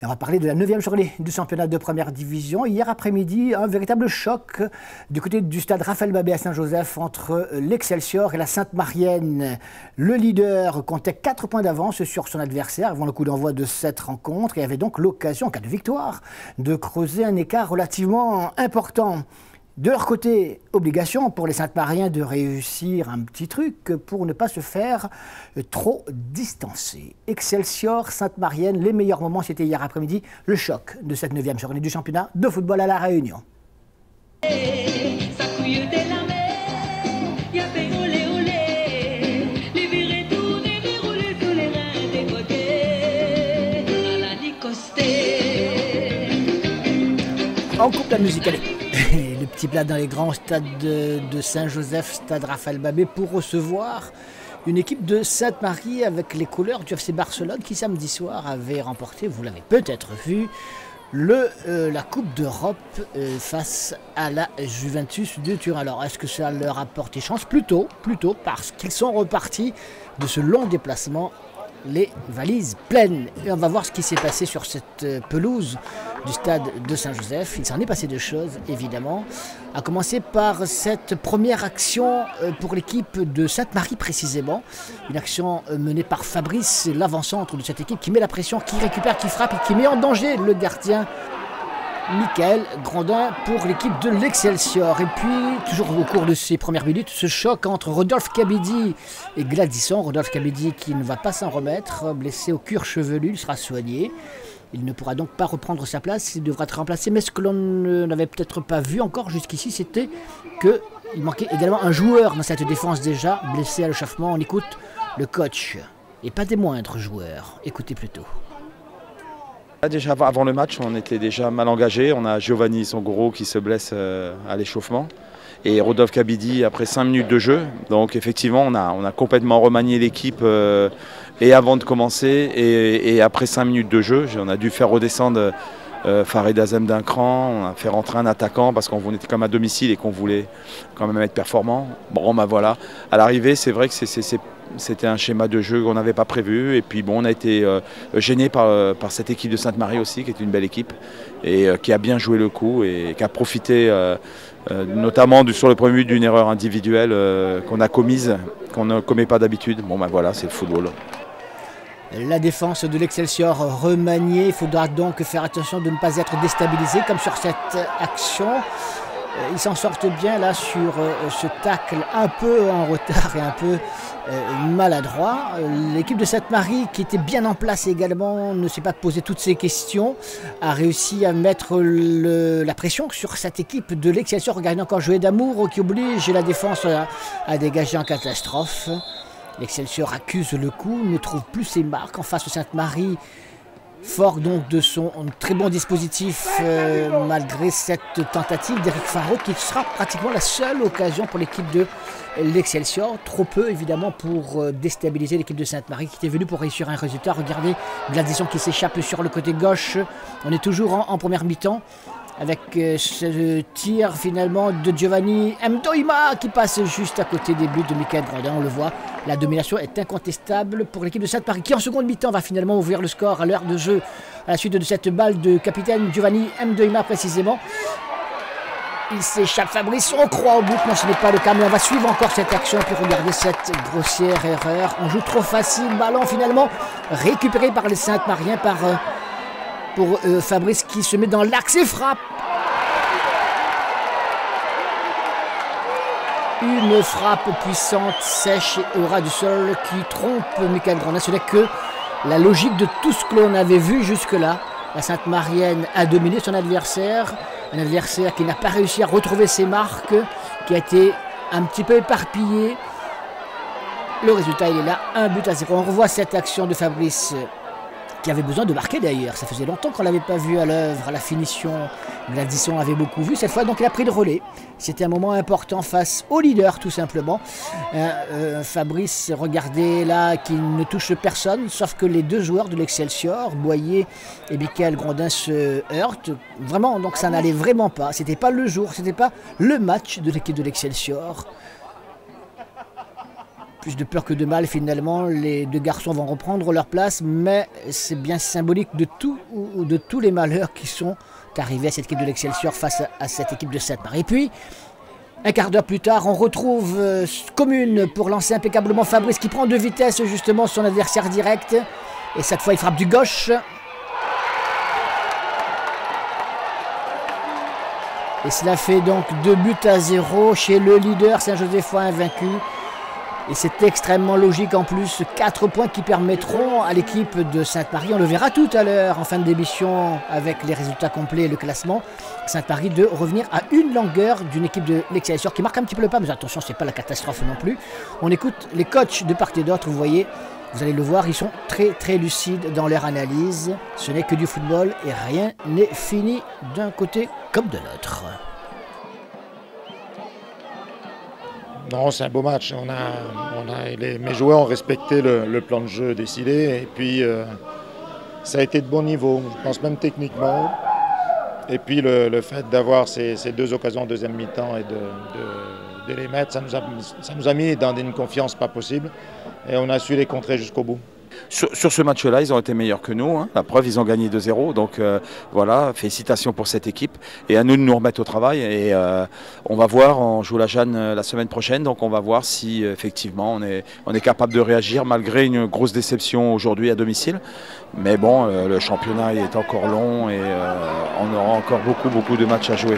On va parler de la 9e journée du championnat de première division. Hier après-midi, un véritable choc du côté du stade Raphaël Babé à Saint-Joseph entre l'Excelsior et la Sainte-Marienne. Le leader comptait 4 points d'avance sur son adversaire avant le coup d'envoi de cette rencontre et avait donc l'occasion, en cas de victoire, de creuser un écart relativement important. De leur côté, obligation pour les Sainte-Mariens de réussir un petit truc pour ne pas se faire trop distancer. Excelsior, Sainte-Marienne, les meilleurs moments, c'était hier après-midi, le choc de cette 9e journée du championnat de football à La Réunion. On coupe la musique, allez. Le petit plat dans les grands stades de Saint-Joseph, stade Raphaël Babé, pour recevoir une équipe de Sainte-Marie avec les couleurs du FC Barcelone qui samedi soir avait remporté, vous l'avez peut-être vu, la Coupe d'Europe face à la Juventus de Turin. Alors est-ce que ça leur a porté chance? Plutôt parce qu'ils sont repartis de ce long déplacement les valises pleines. Et on va voir ce qui s'est passé sur cette pelouse du stade de Saint-Joseph. Il s'en est passé deux choses, évidemment. À commencer par cette première action pour l'équipe de Sainte-Marie, précisément. Une action menée par Fabrice, l'avant-centre de cette équipe, qui met la pression, qui récupère, qui frappe et qui met en danger le gardien Michael Grandin pour l'équipe de l'Excelsior. Et puis, toujours au cours de ces premières minutes, ce choc entre Rodolphe Kabidi et Gladysson. Rodolphe Kabidi qui ne va pas s'en remettre, blessé au cuir chevelu, il sera soigné. Il ne pourra donc pas reprendre sa place, il devra être remplacé. Mais ce que l'on n'avait peut-être pas vu encore jusqu'ici, c'était qu'il manquait également un joueur dans cette défense déjà, blessé à l'échauffement. On écoute le coach, et pas des moindres joueurs. Écoutez plutôt. Déjà avant le match, on était déjà mal engagé. On a Giovanni Songoro qui se blesse à l'échauffement et Rodolphe Kabidi après 5 minutes de jeu. Donc effectivement, on a complètement remanié l'équipe et avant de commencer et après 5 minutes de jeu. On a dû faire redescendre Farid Azem d'un cran, on a fait rentrer un attaquant parce qu'on était comme à domicile et qu'on voulait quand même être performant. Bon, ben voilà. À l'arrivée, c'est vrai que c'était un schéma de jeu qu'on n'avait pas prévu. Et puis bon, on a été gêné par cette équipe de Sainte-Marie aussi, qui est une belle équipe et qui a bien joué le coup et qui a profité notamment sur le premier but d'une erreur individuelle qu'on a commise, qu'on ne commet pas d'habitude. Bon ben voilà, c'est le football. La défense de l'Excelsior remaniée, il faudra donc faire attention de ne pas être déstabilisé comme sur cette action. Ils s'en sortent bien là sur ce tacle un peu en retard et un peu maladroit. L'équipe de Sainte-Marie, qui était bien en place également, ne s'est pas posé toutes ces questions, a réussi à mettre la pression sur cette équipe de l'Excelsior. Regardez encore jouer d'amour qui oblige la défense à dégager en catastrophe. L'Excelsior accuse le coup, ne trouve plus ses marques en face de Sainte-Marie. Fort donc de son très bon dispositif malgré cette tentative d'Éric Faro qui sera pratiquement la seule occasion pour l'équipe de l'Excelsior. Trop peu évidemment pour déstabiliser l'équipe de Sainte-Marie qui était venue pour réussir un résultat. Regardez Gladysson qui s'échappe sur le côté gauche. On est toujours en première mi-temps avec ce tir finalement de Giovanni Mdoima qui passe juste à côté des buts de Michael Grandin. On le voit, la domination est incontestable pour l'équipe de Sainte-Marie qui en seconde mi-temps va finalement ouvrir le score à l'heure de jeu à la suite de cette balle de capitaine Giovanni Mdoima précisément. Il s'échappe Fabrice, on croit au but, non ce n'est pas le cas, mais on va suivre encore cette action pour regarder cette grossière erreur. On joue trop facile, ballon finalement récupéré par les Sainte-Mariens pour Fabrice qui se met dans l'axe et frappe. Une frappe puissante, sèche et au ras du sol qui trompe Michael Grandin. Ce n'est que la logique de tout ce que l'on avait vu jusque-là. La Sainte-Marienne a dominé son adversaire. Un adversaire qui n'a pas réussi à retrouver ses marques, qui a été un petit peu éparpillé. Le résultat, il est là, 1-0. On revoit cette action de Fabrice qui avait besoin de marquer d'ailleurs. Ça faisait longtemps qu'on ne l'avait pas vu à l'œuvre, à la finition. Gladysson avait beaucoup vu cette fois, donc il a pris le relais. C'était un moment important face au leader, tout simplement. Fabrice, regardez là, qui ne touche personne, sauf que les deux joueurs de l'Excelsior, Boyer et Michael Grandin, se heurtent. Vraiment, donc ça n'allait vraiment pas. C'était pas le jour, c'était pas le match de l'équipe de l'Excelsior. Plus de peur que de mal, finalement, les deux garçons vont reprendre leur place, mais c'est bien symbolique de tous les malheurs qui sont arrivés à cette équipe de l'Excelsior face à cette équipe de Sainte-Marie. Et puis, un quart d'heure plus tard, on retrouve Commune pour lancer impeccablement Fabrice qui prend de vitesse justement son adversaire direct. Et cette fois, il frappe du gauche. Et cela fait donc 2-0 chez le leader Saint-Josephois invaincu. Et c'est extrêmement logique en plus, 4 points qui permettront à l'équipe de Sainte-Marie, on le verra tout à l'heure en fin d'émission avec les résultats complets et le classement, Sainte-Marie de revenir à une longueur d'une équipe de l'Excelsior qui marque un petit peu le pas, mais attention, c'est pas la catastrophe non plus. On écoute les coachs de part et d'autre, vous voyez, vous allez le voir, ils sont très lucides dans leur analyse. Ce n'est que du football et rien n'est fini d'un côté comme de l'autre. Non, c'est un beau match. Mes joueurs ont respecté le plan de jeu décidé et puis ça a été de bon niveau, je pense même techniquement. Et puis le fait d'avoir ces deux occasions en deuxième mi-temps et de les mettre, ça nous a mis dans une confiance pas possible et on a su les contrer jusqu'au bout. Sur ce match-là, ils ont été meilleurs que nous. Hein. La preuve, ils ont gagné 2-0. Donc voilà, félicitations pour cette équipe. Et à nous de nous remettre au travail. Et on va voir, on joue la Jeanne la semaine prochaine. Donc on va voir si effectivement on est capable de réagir malgré une grosse déception aujourd'hui à domicile. Mais bon, le championnat est encore long et on aura encore beaucoup de matchs à jouer.